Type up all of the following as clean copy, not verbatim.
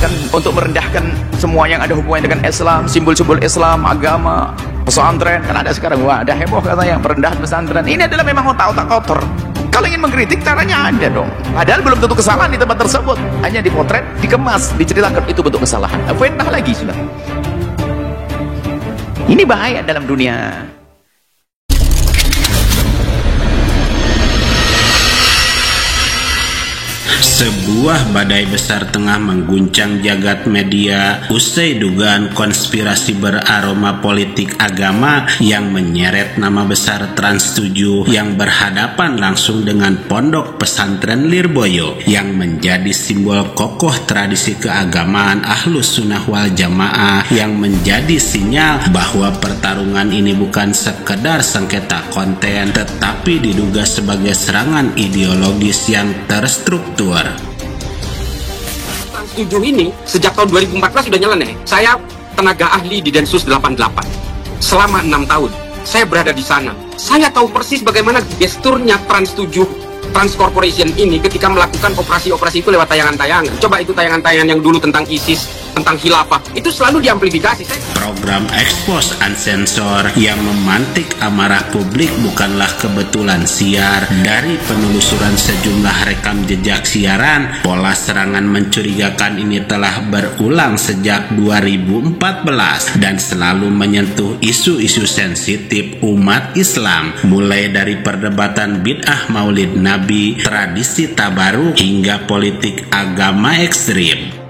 adakan untuk merendahkan semua yang ada hubungannya dengan Islam, simbol-simbol Islam, agama, pesantren. Kan ada sekarang, wah ada heboh katanya perendahan pesantren. Ini adalah memang otak-otak kotor. Kalau ingin mengkritik caranya ada dong. Padahal belum tentu kesalahan di tempat tersebut, hanya dipotret, dikemas, diceritakan itu bentuk kesalahan. Fitnah lagi sudah. Ini bahaya dalam dunia. Sebuah badai besar tengah mengguncang jagat media usai dugaan konspirasi beraroma politik agama yang menyeret nama besar Trans 7 yang berhadapan langsung dengan pondok pesantren Lirboyo yang menjadi simbol kokoh tradisi keagamaan Ahlus Sunnah wal Jamaah, yang menjadi sinyal bahwa pertarungan ini bukan sekedar sengketa konten tetapi diduga sebagai serangan ideologis yang terstruktur. Trans 7 ini sejak tahun 2014 sudah nyeleneh. Saya tenaga ahli di Densus 88. Selama 6 tahun saya berada di sana. Saya tahu persis bagaimana gesturnya Trans 7, Trans Corporation ini ketika melakukan operasi-operasi itu lewat tayangan-tayangan. Coba itu tayangan-tayangan yang dulu tentang ISIS, tentang khilafah, itu selalu diamplifikasi. Program Expose Unsensor yang memantik amarah publik bukanlah kebetulan siar. Dari penelusuran sejumlah rekam jejak siaran, pola serangan mencurigakan ini telah berulang sejak 2014 dan selalu menyentuh isu-isu sensitif umat Islam, mulai dari perdebatan bid'ah maulid Nabi, tradisi tabaruk, hingga politik agama ekstrim.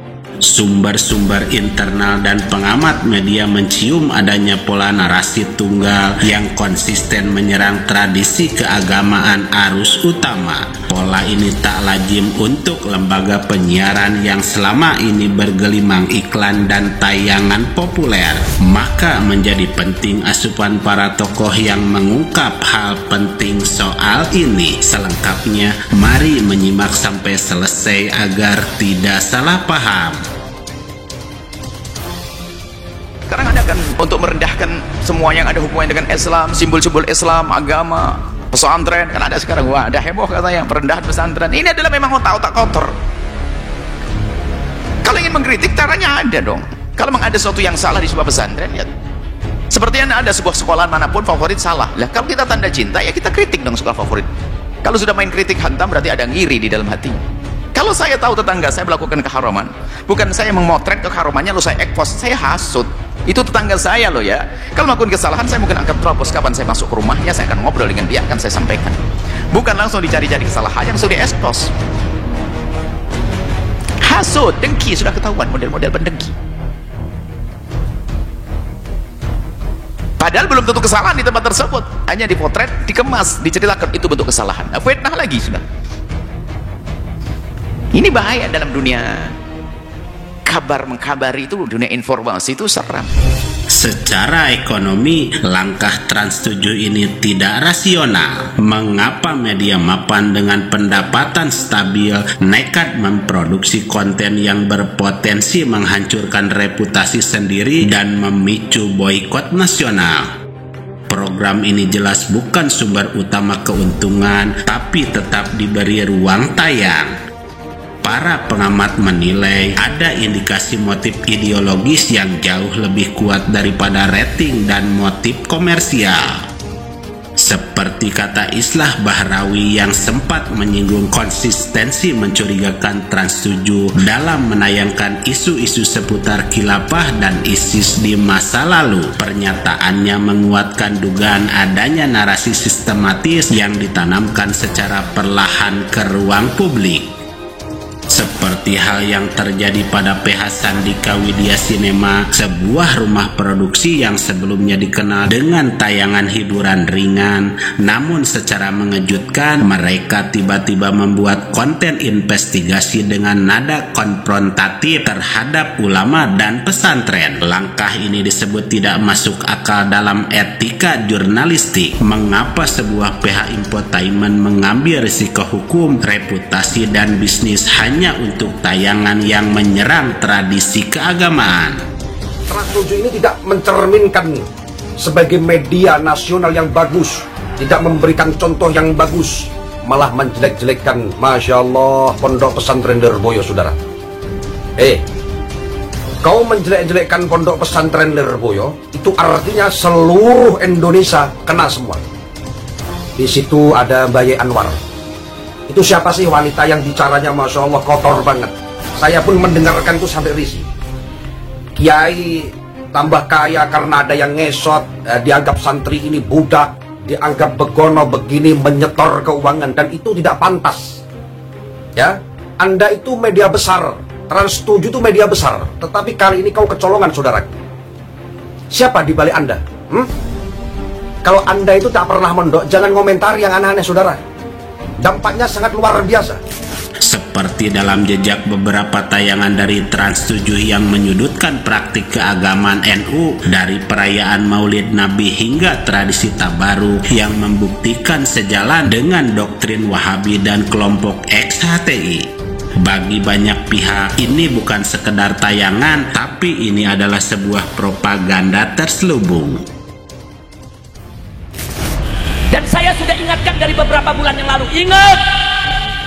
Sumber-sumber internal dan pengamat media mencium adanya pola narasi tunggal yang konsisten menyerang tradisi keagamaan arus utama. Pola ini tak lazim untuk lembaga penyiaran yang selama ini bergelimang iklan dan tayangan populer. Maka menjadi penting asupan para tokoh yang mengungkap hal penting soal ini. Selengkapnya, mari menyimak sampai selesai agar tidak salah paham. Sekarang adakan untuk merendahkan semua yang ada hubungannya dengan Islam, simbol-simbol Islam, agama, pesantren. Kan ada sekarang, wah ada heboh katanya perendahan pesantren. Ini adalah memang otak-otak kotor. Kalau ingin mengkritik caranya ada dong. Kalau memang ada sesuatu yang salah di sebuah pesantren, ya seperti yang ada sebuah sekolah manapun favorit salah. Lah kalau kita tanda cinta, ya kita kritik dong sekolah favorit. Kalau sudah main kritik hantam, berarti ada ngiri di dalam hati. Kalau saya tahu tetangga saya melakukan keharaman, bukan saya memotret keharamannya lalu saya expose, saya hasut. Itu tetangga saya loh ya. Kalau melakukan kesalahan, saya mungkin angkat teropos. Kapan saya masuk ke rumahnya, saya akan ngobrol dengan dia, akan saya sampaikan. Bukan langsung dicari-cari kesalahan, langsung di-expose. Hasut, dengki, sudah ketahuan model-model pendengki. Padahal belum tentu kesalahan di tempat tersebut, hanya dipotret, dikemas, diceritakan itu bentuk kesalahan. Fitnah lagi sudah. Ini bahaya dalam dunia kabar mengkabari itu, dunia informasi itu seram. Secara ekonomi, langkah Trans 7 ini tidak rasional. Mengapa media mapan dengan pendapatan stabil nekat memproduksi konten yang berpotensi menghancurkan reputasi sendiri dan memicu boikot nasional? Program ini jelas bukan sumber utama keuntungan, tapi tetap diberi ruang tayang. Para pengamat menilai ada indikasi motif ideologis yang jauh lebih kuat daripada rating dan motif komersial. Seperti kata Islah Bahrawi yang sempat menyinggung konsistensi mencurigakan Trans 7 dalam menayangkan isu-isu seputar khilafah dan ISIS di masa lalu. Pernyataannya menguatkan dugaan adanya narasi sistematis yang ditanamkan secara perlahan ke ruang publik. Seperti hal yang terjadi pada PH Sandika Widya Cinema, sebuah rumah produksi yang sebelumnya dikenal dengan tayangan hiburan ringan, namun secara mengejutkan mereka tiba-tiba membuat konten investigasi dengan nada konfrontatif terhadap ulama dan pesantren. Langkah ini disebut tidak masuk akal dalam etika jurnalistik. Mengapa sebuah PH Infotainment mengambil risiko hukum, reputasi, dan bisnis hanya untuk tayangan yang menyerang tradisi keagamaan? Trans 7 ini tidak mencerminkan sebagai media nasional yang bagus, tidak memberikan contoh yang bagus, malah menjelek-jelekkan. Masya Allah, pondok pesantren Lirboyo, saudara. Kau menjelek-jelekkan pondok pesantren Lirboyo, itu artinya seluruh Indonesia kena semua. Di situ ada Baye Anwar. Itu siapa sih wanita yang bicaranya Masya Allah kotor banget. Saya pun mendengarkan itu sampai risih. Kiai tambah kaya karena ada yang ngesot, dianggap santri ini budak, dianggap begono begini, menyetor keuangan, dan itu tidak pantas. Ya, Anda itu media besar, Trans 7 itu media besar, tetapi kali ini kau kecolongan, saudara. Siapa di balik Anda? Kalau Anda itu tak pernah mondok, jangan komentar yang aneh-aneh, saudara. Dampaknya sangat luar biasa. Seperti dalam jejak beberapa tayangan dari Trans 7 yang menyudutkan praktik keagamaan NU, dari perayaan Maulid Nabi hingga tradisi Tabaru yang membuktikan sejalan dengan doktrin Wahabi dan kelompok ex-HTI. Bagi banyak pihak, ini bukan sekedar tayangan, tapi ini adalah sebuah propaganda terselubung. Dan saya sudah ingatkan dari beberapa bulan yang lalu, ingat,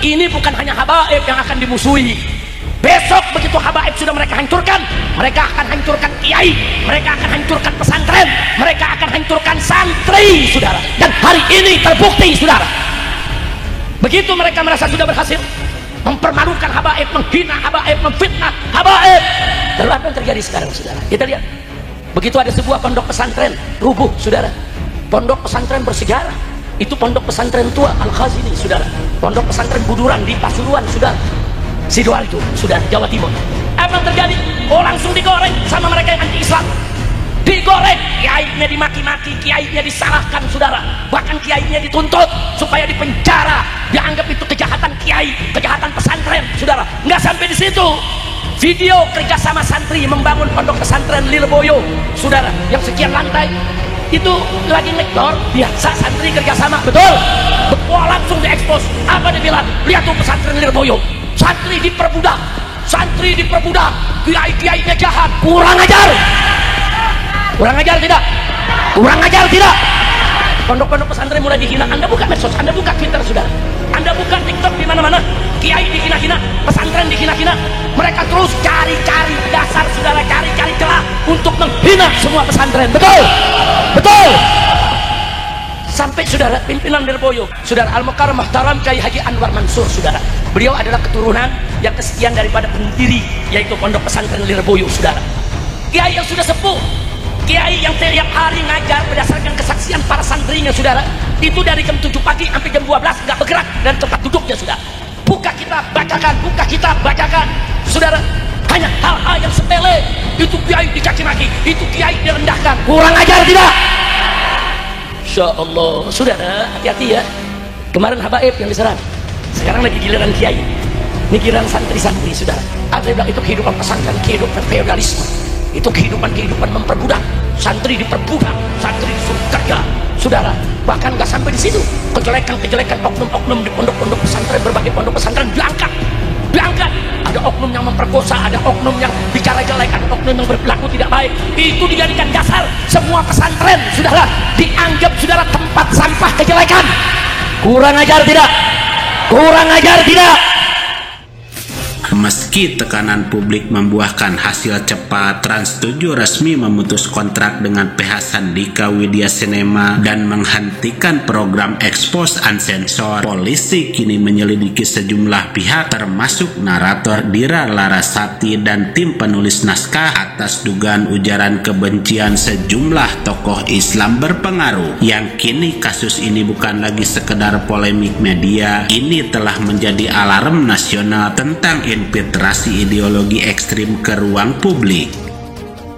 ini bukan hanya habaib yang akan dimusuhi. Besok begitu habaib sudah mereka hancurkan, mereka akan hancurkan kiai, mereka akan hancurkan pesantren, mereka akan hancurkan santri, saudara. Dan hari ini terbukti, saudara. Begitu mereka merasa sudah berhasil mempermalukan habaib, menghina habaib, memfitnah habaib. Lalu apa yang terjadi sekarang, saudara? Kita lihat, begitu ada sebuah pondok pesantren rubuh, saudara. Pondok pesantren bersejarah, itu pondok pesantren tua Al-Khazini, saudara. Pondok pesantren Buduran di Pasuruan, saudara. Sidoarjo, saudara, Jawa Timur. Apa yang terjadi? Oh, langsung digoreng sama mereka yang anti-Islam. Digoreng, kiainya dimaki-maki, kiainya disalahkan, saudara. Bahkan kiainya dituntut supaya dipenjara. Dianggap itu kejahatan kiai, kejahatan pesantren, saudara. Nggak sampai di situ. Video kerjasama santri membangun pondok pesantren Lirboyo, saudara, yang sekian lantai. Itu lagi ngedor, biasa santri kerjasama, betul? Wah, langsung diekspos. Apa dia bilang? Lihat tuh pesantren Lirboyo, santri diperbudak, kiai-kiainya jahat, kurang ajar. Kurang ajar tidak? Kurang ajar tidak? Pondok-pondok pesantren mulai dihina. Anda buka medsos, Anda buka Twitter, saudara. Anda buka TikTok di mana-mana. Kiai dihina-hina, pesantren dihina-hina. Mereka terus cari-cari dasar, saudara, cari-cari celah untuk menghina semua pesantren. Betul? Betul? Sampai, saudara, pimpinan Lirboyo, saudara Al-Mukarram Muhtaram Kiai Haji Anwar Mansur, saudara. Beliau adalah keturunan yang kesekian daripada pendiri, yaitu pondok pesantren Lirboyo, saudara. Kiai yang sudah sepuh, kiai yang tiap hari ngajar berdasarkan kesaksian para santrinya, saudara. Itu dari jam 7 pagi sampai jam 12 nggak bergerak dan tempat duduknya, saudara. Buka kitab, bacakan, saudara. Hanya hal-hal yang sepele. Itu kiai dicaci maki, itu kiai direndahkan. Kurang ajar tidak? Insya Allah, saudara, hati-hati ya. Kemarin habaib yang diserang, sekarang lagi giliran kiai. Ini giliran santri-santri, saudara. Ada yang bilang itu kehidupan pesantren, kehidupan feodalisme. Itu kehidupan memperbudak, santri diperbudak, santri disuruh kerja, saudara. Bahkan nggak sampai di situ, kejelekan oknum-oknum di pondok-pondok pesantren, berbagai pondok pesantren diangkat. Ada oknum yang memperkosa, ada oknum yang bicara jelek, ada oknum yang berperilaku tidak baik. Itu dijadikan dasar semua pesantren, saudara, dianggap, saudara, tempat sampah kejelekan. Kurang ajar tidak? Kurang ajar tidak? Meski tekanan publik membuahkan hasil cepat, Trans 7 resmi memutus kontrak dengan PH Sandika Widya Cinema dan menghentikan program Expose Unsensor. Polisi kini menyelidiki sejumlah pihak termasuk narator Dira Larasati dan tim penulis naskah atas dugaan ujaran kebencian sejumlah tokoh Islam berpengaruh. Yang kini kasus ini bukan lagi sekedar polemik media, ini telah menjadi alarm nasional tentang infiltrasi ideologi ekstrim ke ruang publik.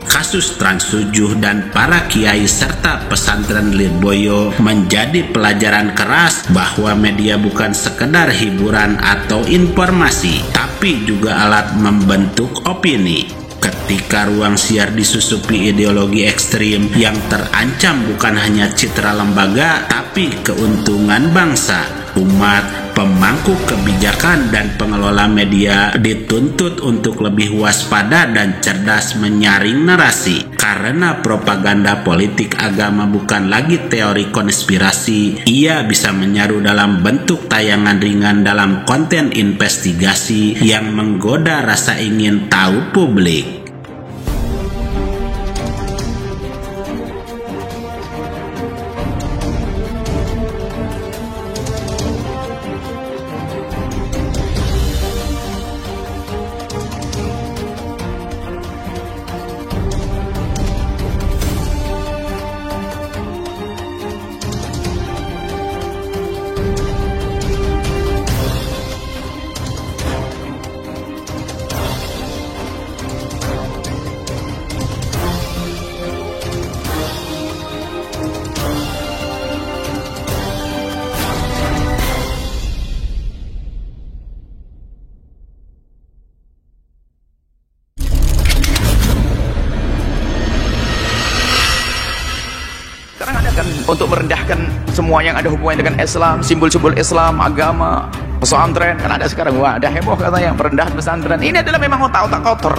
Kasus Trans 7 dan para kiai serta pesantren Lirboyo menjadi pelajaran keras bahwa media bukan sekedar hiburan atau informasi, tapi juga alat membentuk opini. Ketika ruang siar disusupi ideologi ekstrim, yang terancam bukan hanya citra lembaga, tapi keuntungan bangsa, umat, pemangku kebijakan, dan pengelola media dituntut untuk lebih waspada dan cerdas menyaring narasi. Karena propaganda politik agama bukan lagi teori konspirasi, ia bisa menyaru dalam bentuk tayangan ringan dalam konten investigasi yang menggoda rasa ingin tahu publik. untuk merendahkan semua yang ada hubungannya dengan Islam, simbol-simbol Islam, agama, pesantren. Kan ada sekarang, wah ada heboh katanya perendahan pesantren. Ini adalah memang otak-otak kotor.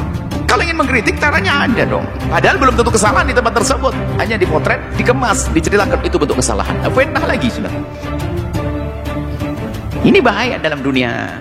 Kalau ingin mengkritik, caranya ada dong. Padahal belum tentu kesalahan di tempat tersebut, hanya dipotret, dikemas, diceritakan itu bentuk kesalahan. Fitnah lagi sudah. Ini bahaya dalam dunia.